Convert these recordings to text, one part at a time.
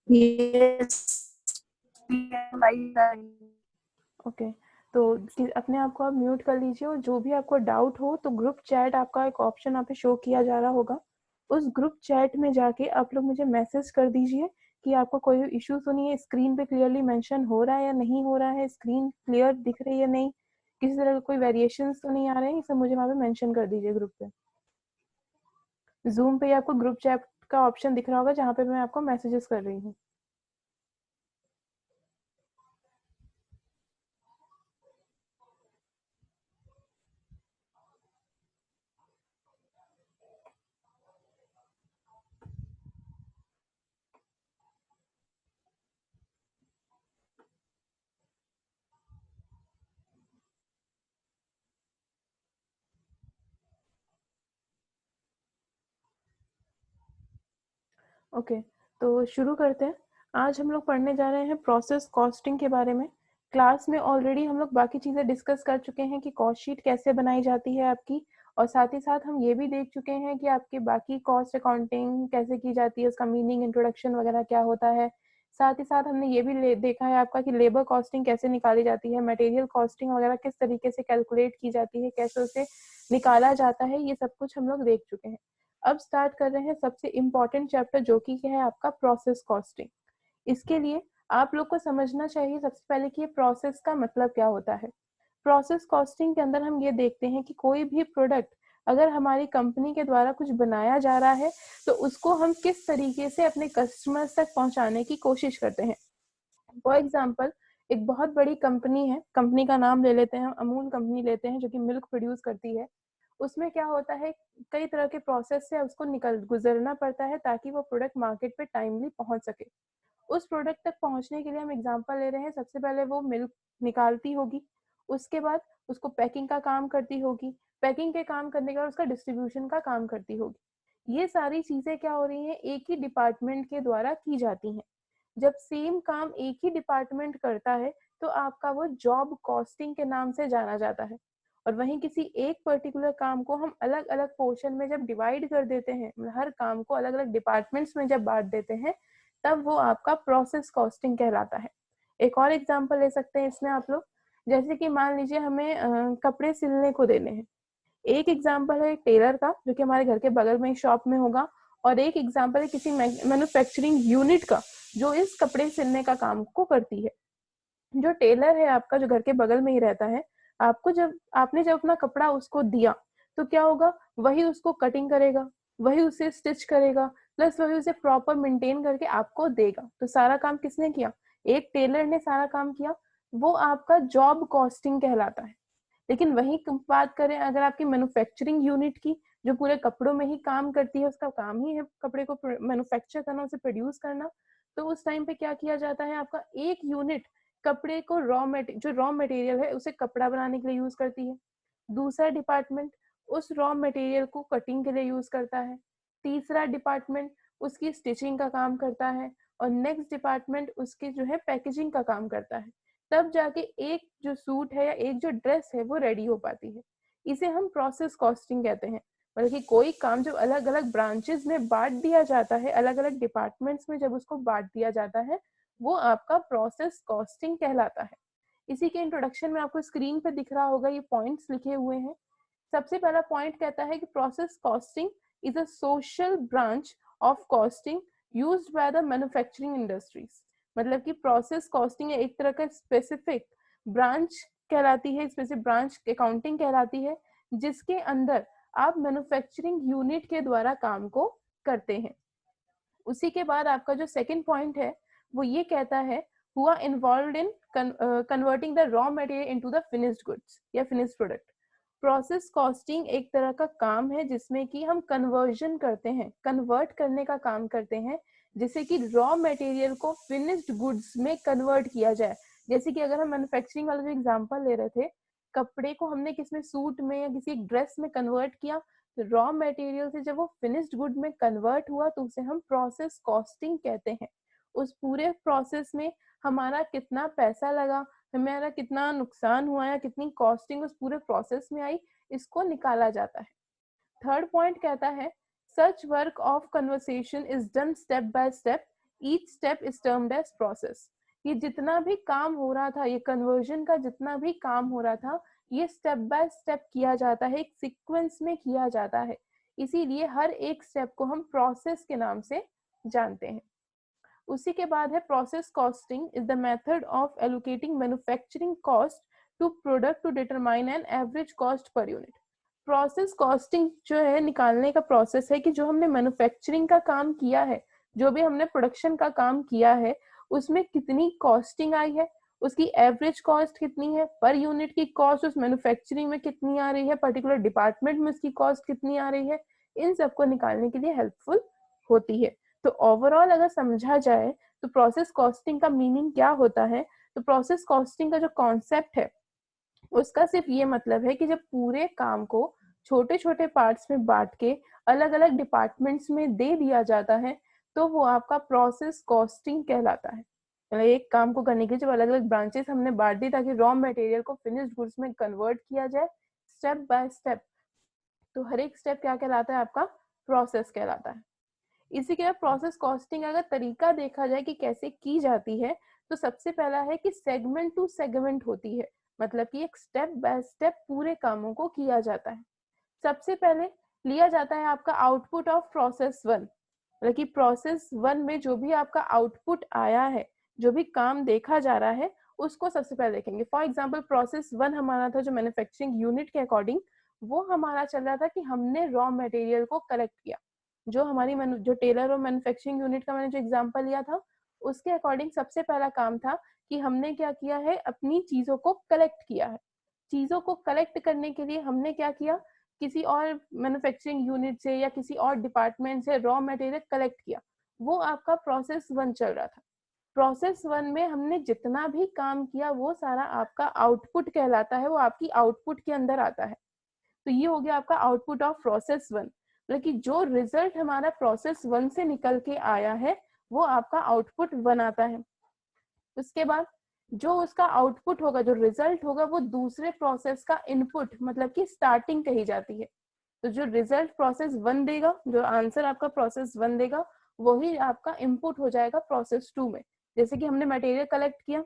Yes. Okay, तो अपने आप को आप म्यूट कर लीजिए और जो भी आपको डाउट हो तो ग्रुप चैट आपका एक ऑप्शन यहाँ पे शो किया जा रहा होगा, उस ग्रुप चैट में जाके आप लोग मुझे मैसेज कर दीजिए कि आपको कोई इश्यू तो नहीं है, स्क्रीन पे क्लियरली मेंशन हो रहा है या नहीं हो रहा है, स्क्रीन क्लियर दिख रही है नहीं, किसी तरह का कोई वेरिएशंस तो नहीं आ रहे हैं, ये सब मुझे वहाँ पे मेंशन कर दीजिए ग्रुप पे। जूम पे आपको ग्रुप चैट का ऑप्शन दिख रहा होगा जहाँ पे मैं आपको मैसेजेस कर रही हूँ। ओके, तो शुरू करते हैं। आज हम लोग पढ़ने जा रहे हैं प्रोसेस कॉस्टिंग के बारे में। क्लास में ऑलरेडी हम लोग बाकी चीज़ें डिस्कस कर चुके हैं कि कॉस्ट शीट कैसे बनाई जाती है आपकी, और साथ ही साथ हम ये भी देख चुके हैं कि आपके बाकी कॉस्ट अकाउंटिंग कैसे की जाती है, उसका मीनिंग, इंट्रोडक्शन वगैरह क्या होता है। साथ ही साथ हमने ये भी देखा है आपका कि लेबर कॉस्टिंग कैसे निकाली जाती है, मटेरियल कॉस्टिंग वगैरह किस तरीके से कैलकुलेट की जाती है, कैसे उसे निकाला जाता है, ये सब कुछ हम लोग देख चुके हैं। अब स्टार्ट कर रहे हैं सबसे इम्पोर्टेंट चैप्टर जो कि है आपका प्रोसेस कॉस्टिंग। इसके लिए आप लोग को समझना चाहिए सबसे पहले कि ये प्रोसेस का मतलब क्या होता है। प्रोसेस कॉस्टिंग के अंदर हम ये देखते हैं कि कोई भी प्रोडक्ट अगर हमारी कंपनी के द्वारा कुछ बनाया जा रहा है तो उसको हम किस तरीके से अपने कस्टमर्स तक पहुंचाने की कोशिश करते हैं। फॉर एग्जाम्पल, एक बहुत बड़ी कंपनी है, कंपनी का नाम ले लेते हैं, अमूल कंपनी लेते हैं जो कि मिल्क प्रोड्यूस करती है। उसमें क्या होता है, कई तरह के प्रोसेस से उसको गुजरना पड़ता है ताकि वो प्रोडक्ट मार्केट पे टाइमली पहुंच सके। उस प्रोडक्ट तक पहुंचने के लिए हम एग्जांपल ले रहे हैं, सबसे पहले वो मिल्क निकालती होगी, उसके बाद उसको पैकिंग का काम करती होगी, पैकिंग के काम करने के बाद उसका डिस्ट्रीब्यूशन का काम करती होगी। ये सारी चीजें क्या हो रही हैं, एक ही डिपार्टमेंट के द्वारा की जाती हैं। जब सेम काम एक ही डिपार्टमेंट करता है तो आपका वो जॉब कॉस्टिंग के नाम से जाना जाता है। और वहीं किसी एक पर्टिकुलर काम को हम अलग अलग पोर्शन में जब डिवाइड कर देते हैं, हर काम को अलग अलग डिपार्टमेंट्स में जब बांट देते हैं, तब वो आपका प्रोसेस कॉस्टिंग कहलाता है। एक और एग्जांपल ले सकते हैं इसमें आप लोग, जैसे कि मान लीजिए हमें कपड़े सिलने को देने हैं। एक एग्जांपल है टेलर का जो कि हमारे घर के बगल में शॉप में होगा, और एक एग्जांपल है किसी मैन्युफैक्चरिंग यूनिट का जो इस कपड़े सिलने का काम को करती है। जो टेलर है आपका, जो घर के बगल में ही रहता है, आपको जब अपना कपड़ा उसको दिया तो क्या होगा, वही उसको कटिंग करेगा, वही उसे स्टिच करेगा, प्लस वही उसे प्रॉपर मेंटेन करके आपको देगा। तो सारा काम किसने किया, एक टेलर ने सारा काम किया। वो आपका जॉब कॉस्टिंग कहलाता है। लेकिन वही बात करें अगर आपकी मैन्युफैक्चरिंग यूनिट की, जो पूरे कपड़ों में ही काम करती है, उसका काम ही है कपड़े को मैन्युफैक्चर करना, उसे प्रोड्यूस करना, तो उस टाइम पे क्या किया जाता है, आपका एक यूनिट कपड़े को जो रॉ मटेरियल है उसे कपड़ा बनाने के लिए यूज करती है, दूसरा डिपार्टमेंट उस रॉ मटेरियल को कटिंग के लिए यूज करता है, तीसरा डिपार्टमेंट उसकी स्टिचिंग का काम करता है, और नेक्स्ट डिपार्टमेंट उसकी जो है पैकेजिंग का काम करता है। तब जाके एक जो सूट है या एक जो ड्रेस है वो रेडी हो पाती है। इसे हम प्रोसेस कॉस्टिंग कहते हैं। मतलब कि कोई काम जब अलग अलग ब्रांचेस में बांट दिया जाता है, अलग अलग डिपार्टमेंट्स में जब उसको बांट दिया जाता है, वो आपका प्रोसेस कॉस्टिंग कहलाता है। इसी के इंट्रोडक्शन में आपको स्क्रीन पे दिख रहा होगा, ये पॉइंट्स लिखे हुए हैं। सबसे पहला पॉइंट कहता है कि process costing is a social branch of costing used by the manufacturing industries. मतलब कि प्रोसेस कॉस्टिंग एक तरह का स्पेसिफिक ब्रांच कहलाती है, स्पेसिफिक ब्रांच अकाउंटिंग कहलाती है, जिसके अंदर आप मैन्युफैक्चरिंग यूनिट के द्वारा काम को करते हैं। उसी के बाद आपका जो सेकंड पॉइंट है वो ये कहता है, हुआ involve in converting the raw material into the finished goods या फिनिश्ड प्रोडक्ट। प्रोसेस कॉस्टिंग एक तरह का काम है जिसमें कि हम कन्वर्जन करते हैं, कन्वर्ट करने का काम करते हैं, जिससे कि रॉ मटेरियल को फिनिश्ड गुड्स में कन्वर्ट किया जाए। जैसे कि अगर हम मैन्युफैक्चरिंग वाला जो एग्जांपल ले रहे थे, कपड़े को हमने किसमें, सूट में या किसी ड्रेस में कन्वर्ट किया, रॉ मटेरियल से जब वो फिनिश्ड गुड में कन्वर्ट हुआ तो उसे हम प्रोसेस कॉस्टिंग कहते हैं। उस पूरे प्रोसेस में हमारा कितना पैसा लगा, हमारा कितना नुकसान हुआ या कितनी कॉस्टिंग उस पूरे प्रोसेस में आई, इसको निकाला जाता है। थर्ड पॉइंट कहता है, such work of conversation is done step by step each step is termed as process. ये जितना भी काम हो रहा था, ये कन्वर्जन का जितना भी काम हो रहा था, ये स्टेप बाय स्टेप किया जाता है, एक सीक्वेंस में किया जाता है, इसीलिए हर एक स्टेप को हम प्रोसेस के नाम से जानते हैं। उसी के बाद है process costing is the method of allocating manufacturing cost to product to determine an average cost per unit. Process costing जो है निकालने का प्रोसेस है कि जो हमने मैन्युफैक्चरिंग का काम किया है, जो भी हमने प्रोडक्शन का काम किया है, उसमें कितनी कॉस्टिंग आई है, उसकी एवरेज कॉस्ट कितनी है, पर यूनिट की कॉस्ट उस मैन्युफैक्चरिंग में कितनी आ रही है, पर्टिकुलर डिपार्टमेंट में उसकी कॉस्ट कितनी आ रही है, इन सबको निकालने के लिए हेल्पफुल होती है। तो ओवरऑल अगर समझा जाए तो प्रोसेस कॉस्टिंग का मीनिंग क्या होता है, तो प्रोसेस कॉस्टिंग का जो कॉन्सेप्ट है उसका सिर्फ ये मतलब है कि जब पूरे काम को छोटे छोटे पार्ट्स में बांट के अलग अलग डिपार्टमेंट्स में दे दिया जाता है तो वो आपका प्रोसेस कॉस्टिंग कहलाता है। मतलब एक काम को करने के लिए जब अलग अलग ब्रांचेस हमने बांट दी ताकि रॉ मटेरियल को फिनिश्ड गुड्स में कन्वर्ट किया जाए स्टेप बाय स्टेप, तो हर एक स्टेप क्या कहलाता है, आपका प्रोसेस कहलाता है। इसी के बाद प्रोसेस कॉस्टिंग अगर तरीका देखा जाए कि कैसे की जाती है, तो सबसे पहला है कि सेगमेंट टू सेगमेंट होती है, मतलब कि एक स्टेप बाय स्टेप पूरे कामों को किया जाता है। सबसे पहले लिया जाता है आपका आउटपुट ऑफ प्रोसेस वन, मतलब कि प्रोसेस वन में जो भी आपका आउटपुट आया है, जो भी काम देखा जा रहा है, उसको सबसे पहले देखेंगे। फॉर एग्जाम्पल प्रोसेस वन हमारा था जो मैन्युफैक्चरिंग यूनिट के अकॉर्डिंग, वो हमारा चल रहा था कि हमने रॉ मटेरियल को कलेक्ट किया। जो हमारी जो टेलर और मैन्युफैक्चरिंग यूनिट का मैंने जो एग्जांपल लिया था, उसके अकॉर्डिंग सबसे पहला काम था कि हमने क्या किया है, अपनी चीजों को कलेक्ट किया है। चीजों को कलेक्ट करने के लिए हमने क्या किया, किसी और मैन्युफैक्चरिंग यूनिट से या किसी और डिपार्टमेंट से रॉ मटेरियल कलेक्ट किया, वो आपका प्रोसेस वन चल रहा था। प्रोसेस वन में हमने जितना भी काम किया वो सारा आपका आउटपुट कहलाता है, वो आपकी आउटपुट के अंदर आता है। तो ये हो गया आपका आउटपुट ऑफ प्रोसेस वन, मतलब कि जो रिजल्ट हमारा प्रोसेस वन से निकल के आया है वो आपका आउटपुट वन आता है। उसके बाद जो उसका आउटपुट होगा, जो रिजल्ट होगा, वो दूसरे प्रोसेस का इनपुट मतलब कि स्टार्टिंग कही जाती है। तो जो रिजल्ट प्रोसेस वन देगा, जो आंसर आपका प्रोसेस वन देगा, वही आपका इनपुट हो जाएगा प्रोसेस टू में। जैसे कि हमने मटेरियल कलेक्ट किया,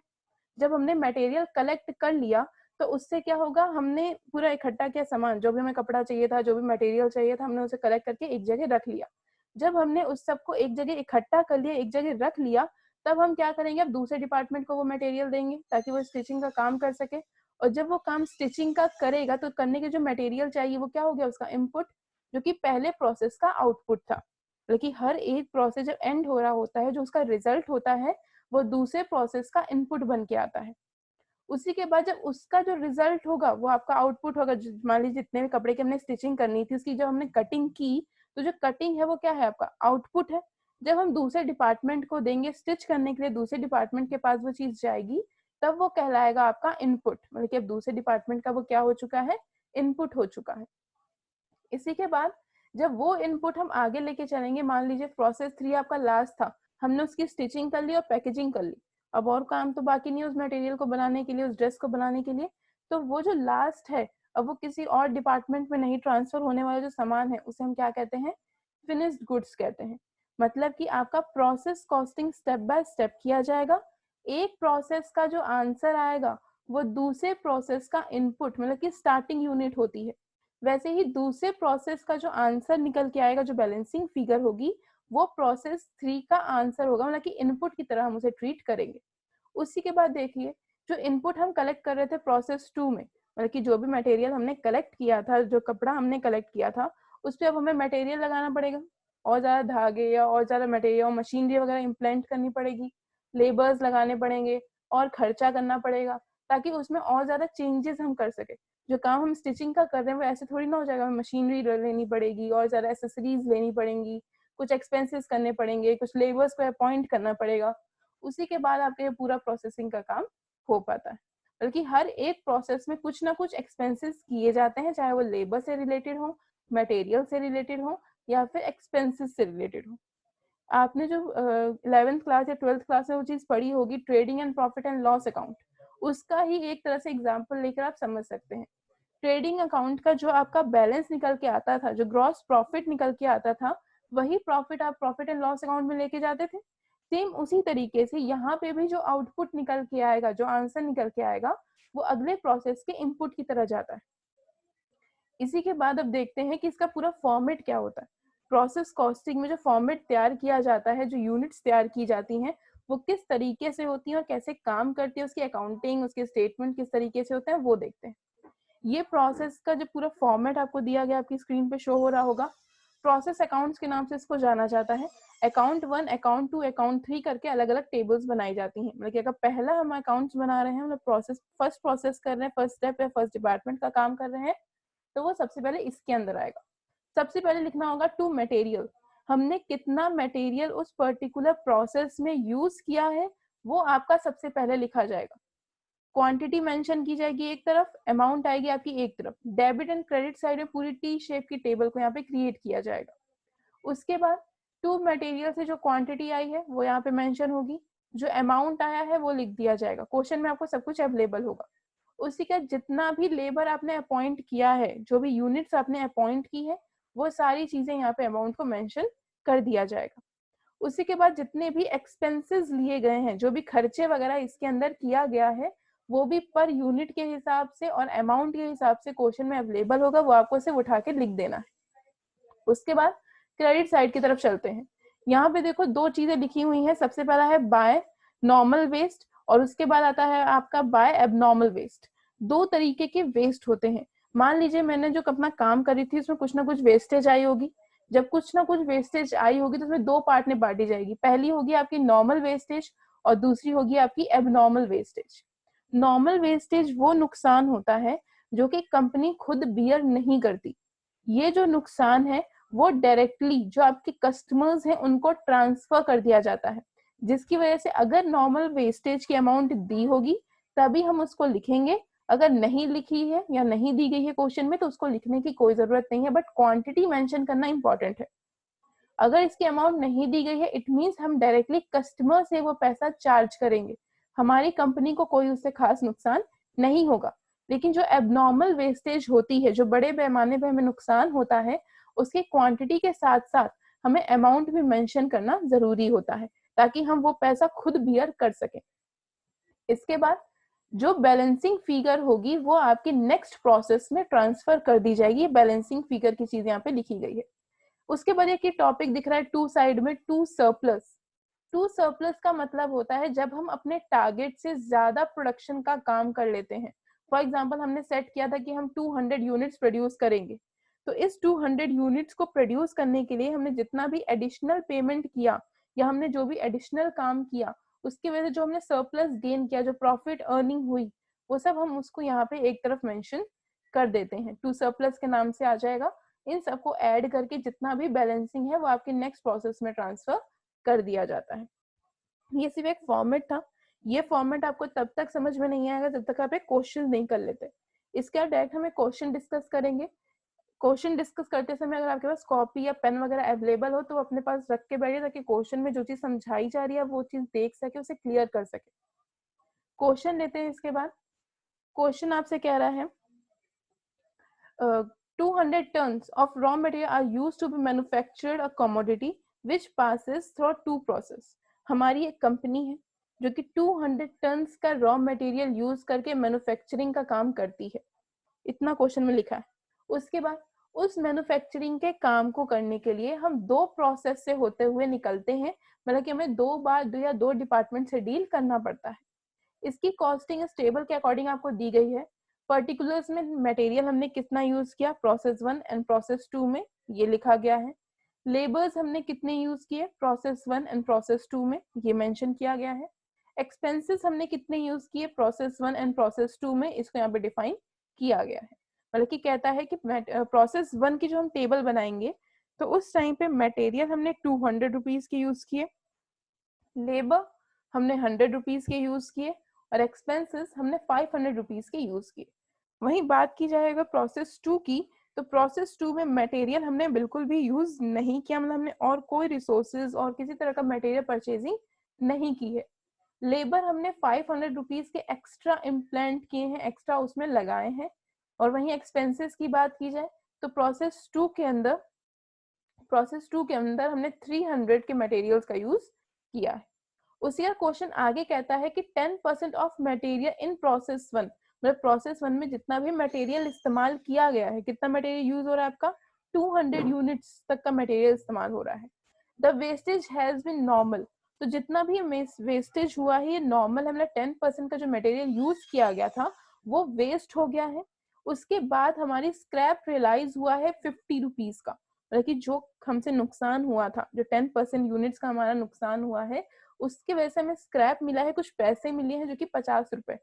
जब हमने मटेरियल कलेक्ट कर लिया तो उससे क्या होगा, हमने पूरा इकट्ठा किया सामान, जो भी हमें कपड़ा चाहिए था, जो भी मटेरियल चाहिए था, हमने उसे कलेक्ट करके एक जगह रख लिया। जब हमने उस सबको एक जगह इकट्ठा कर लिया, एक जगह रख लिया, तब हम क्या करेंगे, अब दूसरे डिपार्टमेंट को वो मटेरियल देंगे ताकि वो स्टिचिंग का काम कर सके। और जब वो काम स्टिचिंग का करेगा तो करने के जो मटेरियल चाहिए वो क्या हो गया, उसका इनपुट, जो कि पहले प्रोसेस का आउटपुट था। लेकिन हर एक प्रोसेस जब एंड हो रहा होता है, जो उसका रिजल्ट होता है वो दूसरे प्रोसेस का इनपुट बन के आता है। उसी के बाद जब उसका जो रिजल्ट होगा वो आपका आउटपुट होगा। मान लीजिए जितने भी कपड़े की हमने स्टिचिंग करनी थी, उसकी जब हमने कटिंग की, तो जो कटिंग है वो क्या है, आपका आउटपुट है। जब हम दूसरे डिपार्टमेंट को देंगे स्टिच करने के लिए, दूसरे डिपार्टमेंट के पास वो चीज जाएगी, तब वो कहलाएगा आपका इनपुट, मतलब कि अब दूसरे डिपार्टमेंट का वो क्या हो चुका है, इनपुट हो चुका है। इसी के बाद जब वो इनपुट हम आगे लेके चलेंगे, मान लीजिए प्रोसेस थ्री आपका लास्ट था, हमने उसकी स्टिचिंग कर ली और पैकेजिंग कर ली, अब और काम तो बाकी नहीं है उस मटेरियल को बनाने के लिए, उस ड्रेस को बनाने के लिए। तो वो जो लास्ट है, अब वो किसी और डिपार्टमेंट में नहीं ट्रांसफर होने वाला जो सामान है, उसे हम क्या कहते हैं, फिनिश्ड गुड्स कहते हैं। मतलब कि आपका process costing step by step किया जाएगा। एक प्रोसेस का जो आंसर आएगा वो दूसरे प्रोसेस का इनपुट, मतलब कि स्टार्टिंग यूनिट होती है। वैसे ही दूसरे प्रोसेस का जो आंसर निकल के आएगा, जो बैलेंसिंग फिगर होगी, वो प्रोसेस थ्री का आंसर होगा, मतलब कि इनपुट की तरह हम उसे ट्रीट करेंगे। उसी के बाद देखिए, जो इनपुट हम कलेक्ट कर रहे थे प्रोसेस टू में, मतलब कि जो भी मटेरियल हमने कलेक्ट किया था, जो कपड़ा हमने कलेक्ट किया था, उस पर अब हमें मटेरियल लगाना पड़ेगा, और ज्यादा धागे या और ज्यादा मटेरियल और मशीनरी वगैरह इम्प्लेंट करनी पड़ेगी, लेबर्स लगाने पड़ेंगे और खर्चा करना पड़ेगा, ताकि उसमें और ज्यादा चेंजेस हम कर सके। जो काम हम स्टिचिंग का कर रहे हैं वो ऐसे थोड़ी ना हो जाएगा, मशीनरी लेनी पड़ेगी और ज्यादा एसेसरीज लेनी पड़ेंगी, कुछ एक्सपेंसेस करने पड़ेंगे, कुछ लेबर्स को अपॉइंट करना पड़ेगा। उसी के बाद आपका ये पूरा प्रोसेसिंग का काम हो पाता है। बल्कि हर एक प्रोसेस में कुछ ना कुछ एक्सपेंसेस किए जाते हैं, चाहे वो लेबर से रिलेटेड हो, मटेरियल से रिलेटेड हो, या फिर एक्सपेंसेस से रिलेटेड हो। आपने जो 11th क्लास या 12th क्लास में वो चीज पढ़ी होगी, trading and profit and loss account, उसका ही एक तरह से एग्जाम्पल लेकर आप समझ सकते हैं। ट्रेडिंग अकाउंट का जो आपका बैलेंस निकल के आता था, जो ग्रॉस प्रॉफिट निकल के आता था, वही प्रॉफिट आप प्रॉफिट एंड लॉस अकाउंट में लेके जाते थे। सेम उसी तरीके से यहाँ पे भी जो आउटपुट निकल के आएगा, जो आंसर निकल के आएगा, वो अगले प्रोसेस के इनपुट की तरह जाता है। इसी के बाद अब देखते हैं कि इसका पूरा फॉर्मेट क्या होता है। प्रोसेस कॉस्टिंग में जो फॉर्मेट तैयार किया जाता है, जो यूनिट्स तैयार की जाती हैं, वो किस तरीके से होती हैं और कैसे काम करती है, उसकी अकाउंटिंग, उसके स्टेटमेंट किस तरीके से होते हैं, वो देखते हैं। ये प्रोसेस का जो पूरा फॉर्मेट आपको दिया गया, आपकी स्क्रीन पे शो हो रहा होगा। प्रोसेस अकाउंट्स के नाम से इसको जाना जाता है। अकाउंट 1, अकाउंट 2, अकाउंट 3 करके अलग अलग टेबल्स बनाई जाती हैं। मतलब कि अगर पहला हम अकाउंट्स बना रहे हैं, मतलब फर्स्ट प्रोसेस कर रहे हैं, फर्स्ट स्टेप या फर्स्ट डिपार्टमेंट का काम कर रहे हैं, तो वो सबसे पहले इसके अंदर आएगा। सबसे पहले लिखना होगा टू मटेरियल। हमने कितना मटेरियल उस पर्टिकुलर प्रोसेस में यूज किया है, वो आपका सबसे पहले लिखा जाएगा। क्वांटिटी मेंशन की जाएगी एक तरफ, अमाउंट आएगी आपकी एक तरफ। डेबिट एंड क्रेडिट साइड में पूरी टी शेप की टेबल को यहाँ पे क्रिएट किया जाएगा। उसके बाद टू मटेरियल से जो क्वांटिटी आई है वो यहाँ पे मेंशन होगी, जो अमाउंट आया है वो लिख दिया जाएगा। क्वेश्चन में आपको सब कुछ अवेलेबल होगा। उसी का जितना भी लेबर आपने अपॉइंट किया है, जो भी यूनिट्स आपने अपॉइंट की है, वो सारी चीजें यहाँ पे अमाउंट को मेंशन कर दिया जाएगा। उसी के बाद जितने भी एक्सपेंसेस लिए गए हैं, जो भी खर्चे वगैरह इसके अंदर किया गया है, वो भी पर यूनिट के हिसाब से और अमाउंट के हिसाब से क्वेश्चन में अवेलेबल होगा, वो आपको सिर्फ उठा के लिख देना है। उसके बाद क्रेडिट साइड की तरफ चलते हैं। यहाँ पे देखो दो चीजें लिखी हुई हैं। सबसे पहला है बाय नॉर्मल वेस्ट और उसके बाद आता है आपका बाय एबनॉर्मल वेस्ट। दो तरीके के वेस्ट होते हैं। मान लीजिए मैंने जो अपना काम करी थी, उसमें कुछ ना कुछ वेस्टेज आई होगी। जब कुछ ना कुछ वेस्टेज आई होगी तो उसमें दो पार्ट में बांटी जाएगी। पहली होगी आपकी नॉर्मल वेस्टेज और दूसरी होगी आपकी एबनॉर्मल वेस्टेज। नॉर्मल वेस्टेज वो नुकसान होता है जो कि कंपनी खुद बियर नहीं करती। ये जो नुकसान है वो डायरेक्टली जो आपके कस्टमर्स हैं उनको ट्रांसफर कर दिया जाता है, जिसकी वजह से अगर नॉर्मल वेस्टेज की अमाउंट दी होगी तभी हम उसको लिखेंगे। अगर नहीं लिखी है या नहीं दी गई है क्वेश्चन में तो उसको लिखने की कोई जरूरत नहीं है, बट क्वांटिटी मेंशन करना इंपॉर्टेंट है। अगर इसकी अमाउंट नहीं दी गई है, इट मींस हम डायरेक्टली कस्टमर से वो पैसा चार्ज करेंगे, हमारी कंपनी को कोई उससे खास नुकसान नहीं होगा। लेकिन जो एबनॉर्मल वेस्टेज होती है, जो बड़े पैमाने पे हमें नुकसान होता है, उसके क्वांटिटी के साथ साथ हमें अमाउंट भी मेंशन करना जरूरी होता है, ताकि हम वो पैसा खुद बियर कर सकें। इसके बाद जो बैलेंसिंग फिगर होगी वो आपके नेक्स्ट प्रोसेस में ट्रांसफर कर दी जाएगी। बैलेंसिंग फिगर की चीज यहाँ पे लिखी गई है। उसके बाद एक टॉपिक दिख रहा है टू साइड में, टू सरप्लस। टू सरप्लस का मतलब होता है जब हम अपने टारगेट से ज्यादा प्रोडक्शन का काम कर लेते हैं। फॉर एग्जांपल हमने सेट किया था कि हम 200 यूनिट्स प्रोड्यूस करेंगे, तो इस 200 यूनिट्स को प्रोड्यूस करने के लिए हमने जितना भी एडिशनल पेमेंट किया या हमने जो भी एडिशनल काम किया, उसकी वजह से जो हमने सरप्लस गेन किया, जो प्रॉफिट अर्निंग हुई, वो सब हम उसको यहाँ पे एक तरफ मेंशन कर देते हैं। टू सरप्लस के नाम से आ जाएगा। इन सबको ऐड करके जितना भी बैलेंसिंग है वो आपके नेक्स्ट प्रोसेस में ट्रांसफर कर दिया जाता है। ये सिर्फ एक फॉर्मेट था। ये फॉर्मेट आपको तब तक समझ में नहीं आएगा जब तक आप एक क्वेश्चन नहीं कर लेते। इसके बाद डायरेक्ट हमें क्वेश्चन डिस्कस करेंगे। क्वेश्चन डिस्कस करते समय अगर आपके पास कॉपी या पेन वगैरह अवेलेबल हो तो अपने पास रख के बैठिए, ताकि क्वेश्चन में जो चीज समझाई जा रही है वो चीज देख सके, उसे क्लियर कर सके। क्वेश्चन लेते हैं। इसके बाद क्वेश्चन आपसे कह रहा है 200 tons of raw material are used to be manufactured a commodity which passes through two process। हमारी एक कंपनी है जो कि 200 टन्स का रॉ मटेरियल यूज करके मैन्युफैक्चरिंग का काम करती है। इतना क्वेश्चन में लिखा है। उसके बाद उस मैन्युफैक्चरिंग के काम को करने के लिए हम दो प्रोसेस से होते हुए निकलते हैं, मतलब कि हमें दो बार दो डिपार्टमेंट से डील करना पड़ता है। इसकी कॉस्टिंग इस टेबल के अकॉर्डिंग आपको दी गई है। पर्टिकुलर्स में मटेरियल हमने कितना यूज किया प्रोसेस 1 एंड प्रोसेस 2 में, ये लिखा गया है। लेबर्स हमने कितने यूज किए प्रोसेस 1 एंड प्रोसेस 2 में, ये मेंशन किया गया है। एक्सपेंसेस हमने कितने यूज किए प्रोसेस 1 एंड प्रोसेस 2 में, इसको यहाँ पे डिफाइन किया गया है। मतलब कि कहता है कि प्रोसेस 1 की जो हम टेबल बनाएंगे तो उस टाइम पे मटेरियल हमने 200 रुपीज के यूज किए, लेबर हमने 100 रुपीज के यूज किए और एक्सपेंसेस हमने 500 रुपीज के यूज किए। वहीं बात की जाएगा प्रोसेस 2 की, तो प्रोसेस 2 में मटेरियल हमने बिल्कुल भी यूज नहीं किया, मतलब हमने और कोई रिसोर्सेज और किसी तरह का मटेरियल परचेजिंग नहीं की है। लेबर हमने 500 रुपीज के एक्स्ट्रा इम्प्लांट किए हैं, एक्स्ट्रा उसमें लगाए हैं। और वहीं एक्सपेंसेस की बात की जाए तो प्रोसेस 2 के अंदर हमने 300 के मटेरियल्स का यूज किया है। उसी का क्वेश्चन आगे कहता है कि 10% ऑफ मटेरियल इन प्रोसेस 1, मतलब प्रोसेस 1 में जितना भी मटेरियल इस्तेमाल किया गया है, कितना मटेरियल यूज हो रहा है आपका, 200 यूनिट्स तक का मटेरियल इस्तेमाल हो रहा है। The wastage has been normal, तो जितना भी वेस्टेज हुआ है ये नॉर्मल है, मतलब 10% का जो मटेरियल यूज किया गया था वो वेस्ट हो गया है। उसके बाद हमारी स्क्रैप रियलाइज हुआ है 50 रुपीज का, मतलब कि जो हमसे नुकसान हुआ था, जो 10% यूनिट्स का हमारा नुकसान हुआ है उसकी वजह से हमें स्क्रैप मिला है, कुछ पैसे मिले हैं जो कि 50 रुपए।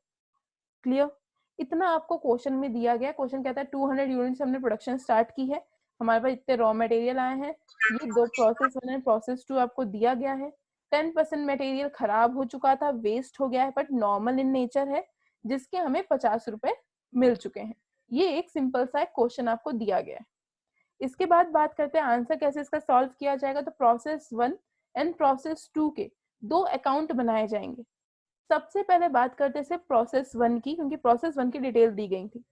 क्लियर? इतना आपको क्वेश्चन में दिया गया। क्वेश्चन कहता है 200 यूनिट्स हमने प्रोडक्शन स्टार्ट की है, हमारे पास इतने रॉ मटेरियल आए हैं, ये 2 प्रोसेस 1 है, प्रोसेस 2 आपको दिया गया है। 10% मटेरियल खराब हो चुका था, वेस्ट हो गया है, बट नॉर्मल इन नेचर है, जिसके हमें 50 रुपए मिल चुके हैं। ये एक सिंपल सा क्वेश्चन आपको दिया गया है। इसके बाद बात करते हैं आंसर कैसे इसका सॉल्व किया जाएगा। तो प्रोसेस 1 एंड प्रोसेस 2 के 2 अकाउंट बनाए जाएंगे। सबसे पहले बात करते हैं सिर्फ प्रोसेस 1 की, क्योंकि प्रोसेस 1 की डिटेल दी गई थी।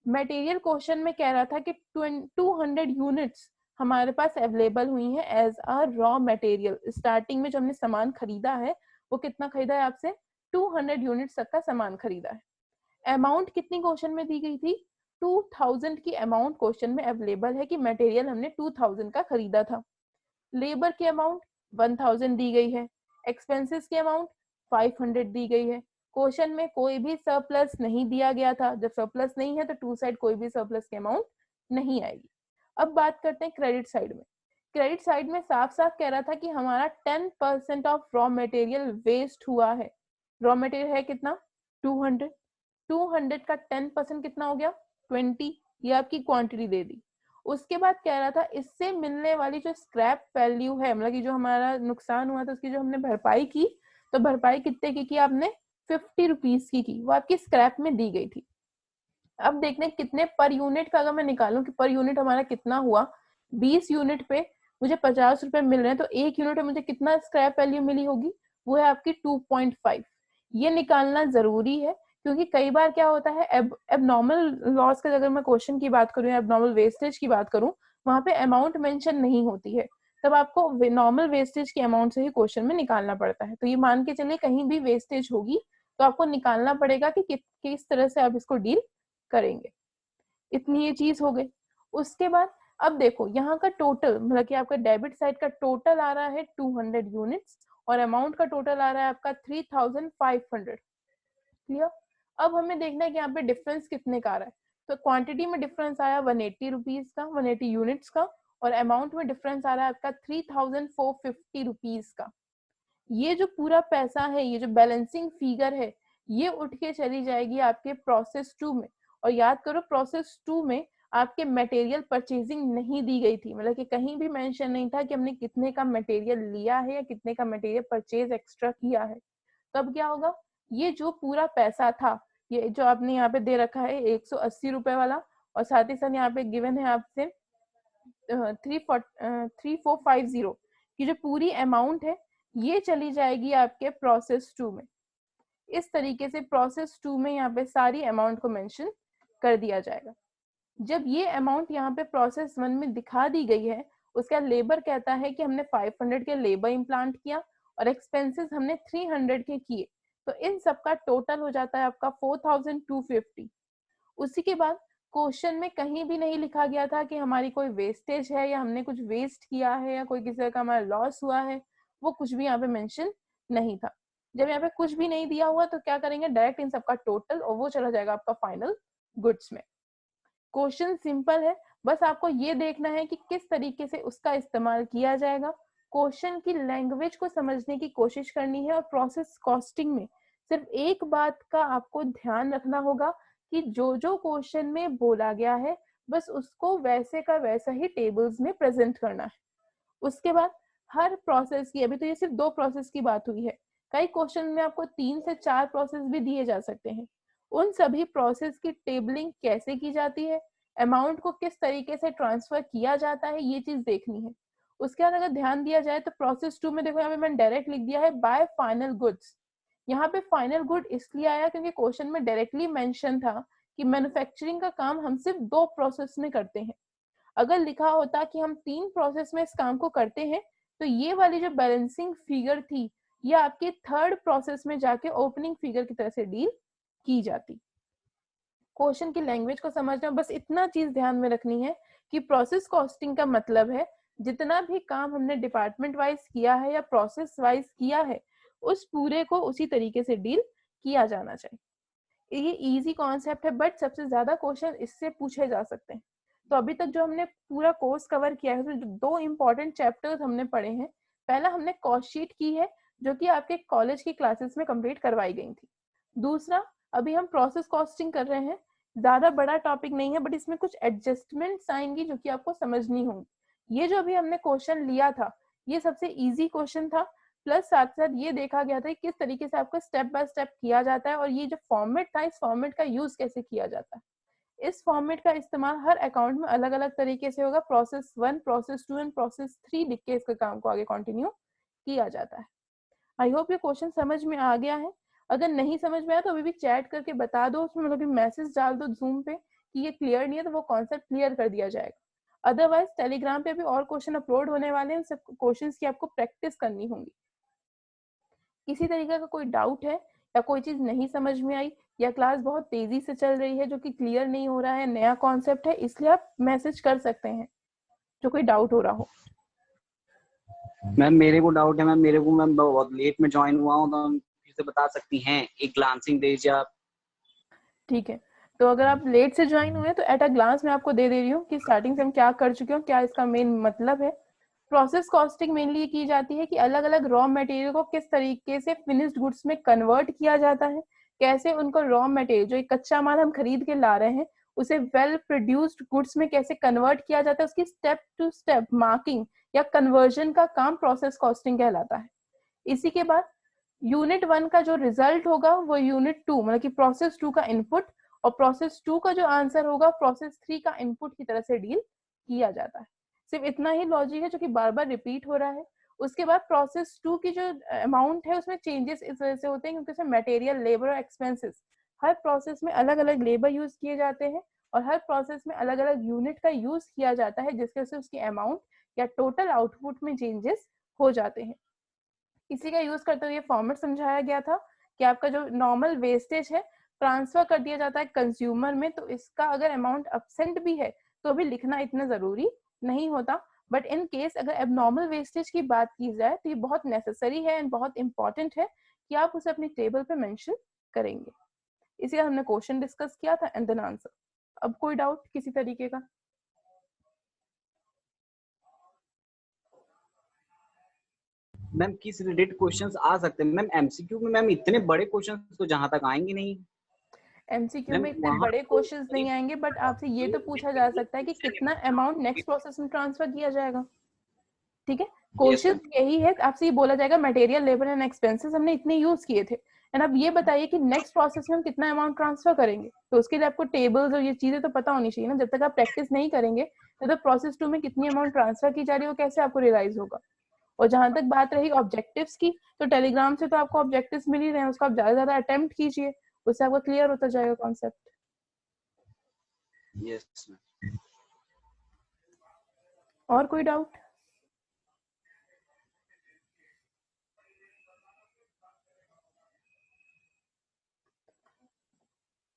मटेरियल क्वेश्चन में कह रहा था कि 200 यूनिट्स हमारे पास अवेलेबल हुई हैं as a raw material. Starting में जो हमने सामान खरीदा है वो कितना खरीदा है आपसे, 200 यूनिट्स तक का सामान खरीदा है। अमाउंट कितनी क्वेश्चन में दी गई थी, 2000 की अमाउंट क्वेश्चन में अवेलेबल है कि मटेरियल हमने 2000 का खरीदा था। लेबर की अमाउंट 1000 दी गई है, एक्सपेंसेस की अमाउंट 500 दी गई है। क्वेश्चन में कोई भी सरप्लस नहीं दिया गया था, जब सरप्लस नहीं है तो टू साइड कोई भी सरप्लस की अमाउंट नहीं आएगी। अब बात करते हैं क्रेडिट साइड में। क्रेडिट साइड में साफ साफ कह रहा था कि हमारा 10% ऑफ रॉ मटेरियल वेस्ट हुआ है। रॉ मटेरियल है कितना, 200, 200 का 10% कितना हो गया, 20, ये आपकी क्वांटिटी दे दी। उसके बाद कह रहा था इससे मिलने वाली जो स्क्रैप वैल्यू है, मतलब कि जो हमारा नुकसान हुआ था उसकी जो हमने भरपाई की, तो भरपाई कितने की आपने, 50 रुपीज की, वो आपकी स्क्रैप में दी गई थी। अब देखने कितने पर यूनिट का, अगर मैं निकालूं कि पर यूनिट हमारा कितना हुआ, 20 यूनिट पे मुझे 50 रुपए मिल रहे हैं, तो 1 यूनिट में मुझे कितना स्क्रैप वैल्यू मिली होगी, वो है आपकी 2.5। ये निकालना जरूरी है, क्योंकि कई बार क्या होता है, एबनॉर्मल लॉस का अगर मैं क्वेश्चन की बात करूं, एबनॉर्मल वेस्टेज की बात करूं, वहां पे अमाउंट मेंशन नहीं होती है, तब आपको नॉर्मल वेस्टेज के अमाउंट से ही क्वेश्चन में निकालना पड़ता है। तो ये मान के चलिए कहीं भी वेस्टेज होगी तो आपको निकालना पड़ेगा कि किस तरह से आप इसको डील करेंगे। इतनी ये चीज हो गई। उसके बाद अब देखो यहाँ का टोटल, मतलब कि आपका डेबिट साइड का टोटल आ रहा है 200 यूनिट्स और अमाउंट का टोटल आ रहा है आपका 3500। क्लियर? अब हमें देखना है कि यहाँ पे डिफरेंस कितने का आ रहा है। तो क्वांटिटी में डिफरेंस आया 180 रुपीज का, 180 यूनिट्स का, और अमाउंट में डिफरेंस आ रहा है आपका 3450 रुपीज का। ये जो पूरा पैसा है, ये जो बैलेंसिंग फिगर है, ये उठ के चली जाएगी आपके प्रोसेस 2 में। और याद करो प्रोसेस 2 में आपके मटेरियल परचेजिंग नहीं दी गई थी, मतलब कि कहीं भी मेंशन नहीं था कि हमने कितने का मटेरियल लिया है या कितने का मटेरियल परचेज एक्स्ट्रा किया है। तब क्या होगा, ये जो पूरा पैसा था, ये जो आपने यहाँ पे दे रखा है 180 रुपए वाला, और साथ ही साथ यहाँ पे गिवन है आपसे 3450 की जो पूरी अमाउंट है, ये चली जाएगी आपके प्रोसेस 2 में। इस तरीके से प्रोसेस 2 में यहाँ पे सारी अमाउंट को मेंशन कर दिया जाएगा। जब ये अमाउंट यहाँ पे प्रोसेस 1 में दिखा दी गई है, उसका लेबर कहता है कि हमने 500 के लेबर इम्प्लांट किया और एक्सपेंसेस हमने 300 के किए, तो इन सब का टोटल हो जाता है आपका 4250। उसी के बाद क्वेश्चन में कहीं भी नहीं लिखा गया था कि हमारी कोई वेस्टेज है या हमने कुछ वेस्ट किया है या कोई किसी तरह का हमारा लॉस हुआ है, वो कुछ भी यहाँ पे मेंशन नहीं था। जब यहाँ पे कुछ भी नहीं दिया हुआ तो क्या करेंगे, डायरेक्ट इन सबका टोटल, और वो चला जाएगा आपका फाइनल गुड्स में। क्वेश्चन सिंपल है, बस आपको ये देखना है कि किस तरीके से उसका इस्तेमाल किया जाएगा। क्वेश्चन की लैंग्वेज को समझने की कोशिश करनी है, और प्रोसेस कॉस्टिंग में सिर्फ एक बात का आपको ध्यान रखना होगा कि जो जो क्वेश्चन में बोला गया है बस उसको वैसे का वैसा ही टेबल्स में प्रेजेंट करना है। उसके बाद हर प्रोसेस की, अभी तो ये सिर्फ 2 प्रोसेस की बात हुई है, कई क्वेश्चन में आपको 3 से 4 प्रोसेस भी दिए जा सकते हैं। उन सभी प्रोसेस की टेबलिंग कैसे की जाती है, अमाउंट को किस तरीके से ट्रांसफर किया जाता है, ये चीज देखनी है। उसके बाद अगर ध्यान दिया जाए तो प्रोसेस 2 में देखो यहाँ पे मैंने डायरेक्ट लिख दिया है बाय फाइनल गुड्स। यहाँ पे फाइनल गुड इसलिए आया क्योंकि क्वेश्चन में डायरेक्टली मेंशन था कि मैन्युफैक्चरिंग का काम हम सिर्फ 2 प्रोसेस में करते हैं। अगर लिखा होता कि हम 3 प्रोसेस में इस काम को करते हैं, तो ये वाली जो बैलेंसिंग फिगर थी या आपके थर्ड प्रोसेस में जाके ओपनिंग फिगर की तरह से डील की जाती। क्वेश्चन की लैंग्वेज को समझना, बस इतना चीज ध्यान में रखनी है कि प्रोसेस कॉस्टिंग का मतलब है जितना भी काम हमने डिपार्टमेंट वाइज किया है या प्रोसेस वाइज किया है, उस पूरे को उसी तरीके से डील किया जाना चाहिए। ये इजी कॉन्सेप्ट है, बट सबसे ज्यादा क्वेश्चन इससे पूछे जा सकते हैं। तो अभी तक जो हमने पूरा कोर्स कवर किया है, तो दो इंपॉर्टेंट चैप्टर्स हमने पढ़े हैं। पहला हमने कॉस्ट शीट की है, जो कि आपके कॉलेज की क्लासेस में कंप्लीट करवाई गई थी। दूसरा, अभी हम प्रोसेस कॉस्टिंग कर रहे हैं। ज्यादा बड़ा टॉपिक नहीं है, बट इसमें कुछ एडजस्टमेंट्स आएंगी जो कि आपको समझनी होंगी। ये जो अभी हमने क्वेश्चन लिया था, ये सबसे इजी क्वेश्चन था, प्लस साथ साथ ये देखा गया था कि किस तरीके से आपको स्टेप बाय स्टेप किया जाता है, और ये जो फॉर्मेट था, इस फॉर्मेट का यूज कैसे किया जाता है। इस फॉर्मेट का इस्तेमाल हर अकाउंट में अलग अलग तरीके से होगा। प्रोसेस 1, प्रोसेस 2 एंड प्रोसेस 3 लिख के इसके काम को आगे कंटिन्यू किया जाता है। आई होप ये क्वेश्चन समझ में आ गया है। अगर नहीं समझ में आया तो अभी भी चैट करके बता दो, उसमें मतलब मैसेज डाल दो जूम पे कि ये क्लियर नहीं है, तो वो कॉन्सेप्ट क्लियर कर दिया जाएगा। अदरवाइज टेलीग्राम पे भी और क्वेश्चन अपलोड होने वाले हैं, सब क्वेश्चंस की आपको प्रैक्टिस करनी होगी। किसी तरीके का कोई डाउट है या कोई चीज नहीं समझ में आई, या क्लास बहुत तेजी से चल रही है जो कि क्लियर नहीं हो रहा है, नया कॉन्सेप्ट है, इसलिए आप मैसेज कर सकते हैं जो कोई डाउट हो रहा हो। मैम मेरे को डाउट है मैम, मेरे को मैम बहुत लेट में ज्वाइन हुआ हूँ, तो हम फिर से बता सकती हैं एक ग्लांसिंग दीजिए आप। ठीक है, तो अगर आप लेट से ज्वाइन हुए तो एट अ ग्लांस मैं आपको दे रही हूँ कि स्टार्टिंग से हम क्या कर चुके हो, क्या इसका मेन मतलब है। प्रोसेस कॉस्टिंग मेनली की जाती है कि अलग अलग रॉ मटेरियल को किस तरीके से फिनिश्ड गुड्स में कन्वर्ट किया जाता है, कैसे उनको रॉ मटेरियल जो एक कच्चा माल हम खरीद के ला रहे हैं उसे वेल प्रोड्यूस्ड गुड्स में कैसे कन्वर्ट किया जाता है, उसकी स्टेप टू स्टेप मार्किंग या कन्वर्जन का काम प्रोसेस कॉस्टिंग कहलाता है। इसी के बाद यूनिट 1 का जो रिजल्ट होगा वो यूनिट 2 मतलब कि प्रोसेस 2 का इनपुट, और प्रोसेस 2 का जो आंसर होगा प्रोसेस 3 का इनपुट की तरह से डील किया जाता है। सिर्फ इतना ही लॉजिक है जो कि बार बार रिपीट हो रहा है। उसके बाद प्रोसेस 2 की जो अमाउंट है उसमें चेंजेस इस वजह से होते हैं क्योंकि उसमें मटेरियल, लेबर और एक्सपेंसेस, हर प्रोसेस में अलग अलग लेबर यूज किए जाते हैं और हर प्रोसेस में अलग अलग यूनिट का यूज किया जाता है, जिसकी वजह से उसकी अमाउंट या टोटल आउटपुट में चेंजेस हो जाते हैं। इसी का यूज करते हुए फॉर्मेट समझाया गया था कि आपका जो नॉर्मल वेस्टेज है ट्रांसफर कर दिया जाता है कंज्यूमर में, तो इसका अगर अमाउंट अब्सेंट भी है तो अभी लिखना इतना जरूरी नहीं होता, बट इन केस अगर एबनॉर्मल वेस्टेज की बात की जाए तो ये बहुत नेसेसरी है एंड बहुत इंपॉर्टेंट है कि आप उसे अपनी टेबल पे मेंशन करेंगे। इसी का हमने क्वेश्चन डिस्कस किया था एंड देन आंसर। अब कोई डाउट किसी तरीके का? मैम किस रिलेटेड क्वेश्चंस आ सकते हैं मैम? एमसीक्यू में मैम इतने बड़े क्वेश्चंस तो जहां तक आएंगे नहीं एमसीक्यू मैम। में इतने वहां बड़े क्वेश्चंस नहीं आएंगे, बट आपसे ये तो पूछा जा सकता है कि कितना अमाउंट नेक्स्ट प्रोसेस में ट्रांसफर किया जाएगा। ठीक है, यस क्वेश्चन मैम। यही है, आपसे ये बोला जाएगा मटेरियल, लेबर एंड एक्सपेंसेस हमने इतने यूज किए थे, एंड अब ये बताइए कि नेक्स्ट प्रोसेस में हम कितना अमाउंट ट्रांसफर करेंगे। तो उसके लिए आपको टेबल्स और ये चीजें तो पता होनी चाहिए ना। जब तक आप प्रैक्टिस नहीं करेंगे तो प्रोसेस 2 में कितनी अमाउंट ट्रांसफर की जा रही है वो कैसे आपको रियलाइज होगा। और जहां तक बात रही ऑब्जेक्टिव्स की, तो टेलीग्राम से तो आपको ऑब्जेक्टिव्स मिल ही रहे हैं, उसको आप ज्यादा से ज्यादा अटेम्प्ट कीजिए, उससे आपको क्लियर होता जाएगा कॉन्सेप्ट। Yes ma'am. और कोई डाउट?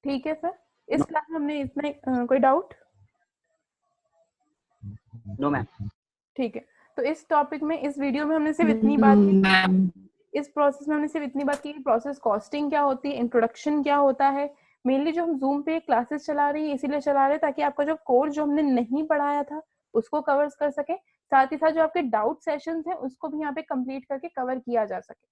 ठीक है सर, इस क्लास में हमने इतना कोई डाउट? No ma'am. ठीक है, तो इस टॉपिक में, इस वीडियो में हमने सिर्फ इतनी बात की, इस प्रोसेस में हमने सिर्फ इतनी बात की कि प्रोसेस कॉस्टिंग क्या होती है, इंट्रोडक्शन क्या होता है। मेनली जो हम जूम पे क्लासेस चला रही है इसीलिए चला रहे हैं ताकि आपका जो कोर्स जो हमने नहीं पढ़ाया था उसको कवर कर सके, साथ ही साथ जो आपके डाउट सेशंस हैं उसको भी यहाँ पे कंप्लीट करके कवर किया जा सके,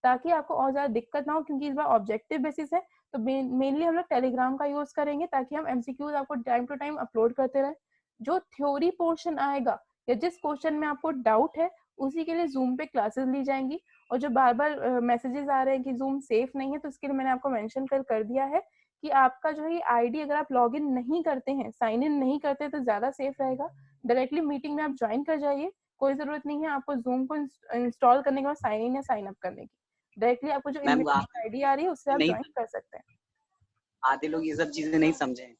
ताकि आपको और ज्यादा दिक्कत ना हो। क्योंकि इस बार ऑब्जेक्टिव बेसिस है तो मेनली हम लोग टेलीग्राम का यूज करेंगे ताकि हम एमसीक्यूज आपको टाइम टू टाइम अपलोड करते रहे। जो थ्योरी पोर्शन आएगा या जिस क्वेश्चन में आपको डाउट है उसी के लिए जूम पे क्लासेस ली जाएंगी। और जो बार बार मैसेजेस आ रहे हैं कि जूम सेफ नहीं है, तो इसके लिए मैंने आपको मेंशन कर दिया है कि आपका जो है आईडी अगर आप लॉग इन नहीं करते हैं, साइन इन नहीं करते तो ज्यादा सेफ रहेगा। डायरेक्टली मीटिंग में आप ज्वाइन कर जाइए, कोई जरूरत नहीं है आपको जूम को इंस्टॉल करने के बाद साइन इन या साइन अप करने की। डायरेक्टली आपको जो मैम इनविटेशन आईडी आ रही है उससे आप नहीं, ज्वाइन कर सकते हैं। आधे लोग ये सब चीजें नहीं समझे।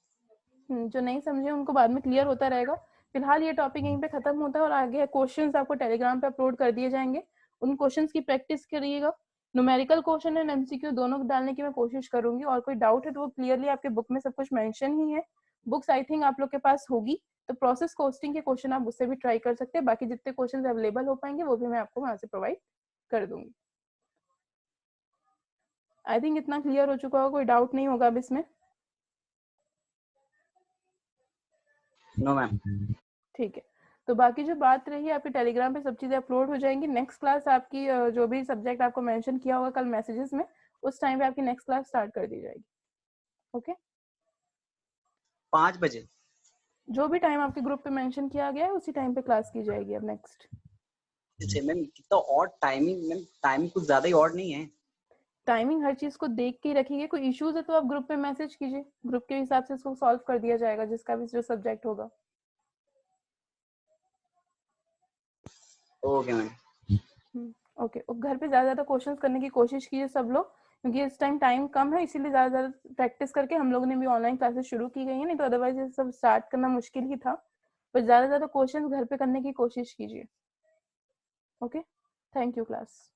जो नहीं समझे उनको बाद में क्लियर होता रहेगा। फिलहाल ये टॉपिक यहीं पे खत्म होता है और आगे क्वेश्चंस आपको टेलीग्राम पे अपलोड कर दिए जाएंगे, उन क्वेश्चंस की प्रैक्टिस करिएगा। न्यूमेरिकल क्वेश्चन एंड एमसीक्यू दोनों डालने की मैं कोशिश करूंगी, और कोई डाउट है तो वो क्लियरली आपके बुक में सब कुछ मेंशन ही है। बुक्स आई थिंक आप लोग के पास होगी, तो प्रोसेस कॉस्टिंग के क्वेश्चन आप उससे भी ट्राई कर सकते हैं। बाकी जितने क्वेश्चन अवेलेबल हो पाएंगे वो भी मैं आपको वहां से प्रोवाइड कर दूंगी। आई थिंक इतना क्लियर हो चुका होगा, कोई डाउट नहीं होगा अब इसमें। No ma'am. ठीक है, तो बाकी जो बात रही आपके टेलीग्राम पे सब चीजें अपलोड हो जाएंगी। नेक्स्ट क्लास आपकी जो भी सब्जेक्ट आपको मेंशन किया होगा कल मैसेजेस में, उस टाइम पे आपकी नेक्स्ट क्लास स्टार्ट कर दी जाएगी। ओके, 5 बजे? जो भी टाइम आपके ग्रुप पे मेंशन किया गया है उसी टाइम पे क्लास की जाएगी अब नेक्स्ट। मैम कितना ऑड टाइमिंग, मैम टाइमिंग कुछ ज्यादा ही ऑड नहीं है? टाइमिंग हर चीज को देख के ही रखिए। कोई इश्यूज है तो आप ग्रुप पे मैसेज कीजिए, ग्रुप के हिसाब से इसको सॉल्व कर दिया जाएगा जिसका भी जो सब्जेक्ट होगा। Okay ma'am. ओके, घर पे ज्यादा क्वेश्चंस करने की कोशिश कीजिए सब लोग, क्योंकि इस टाइम कम है, इसीलिए ज्यादा प्रैक्टिस करके हम लोगों ने भी ऑनलाइन क्लासेस शुरू की गई है, नहीं तो अदरवाइज ये सब स्टार्ट करना मुश्किल ही था। पर ज्यादा क्वेश्चंस घर पे करने की कोशिश कीजिए। Okay, thank you class.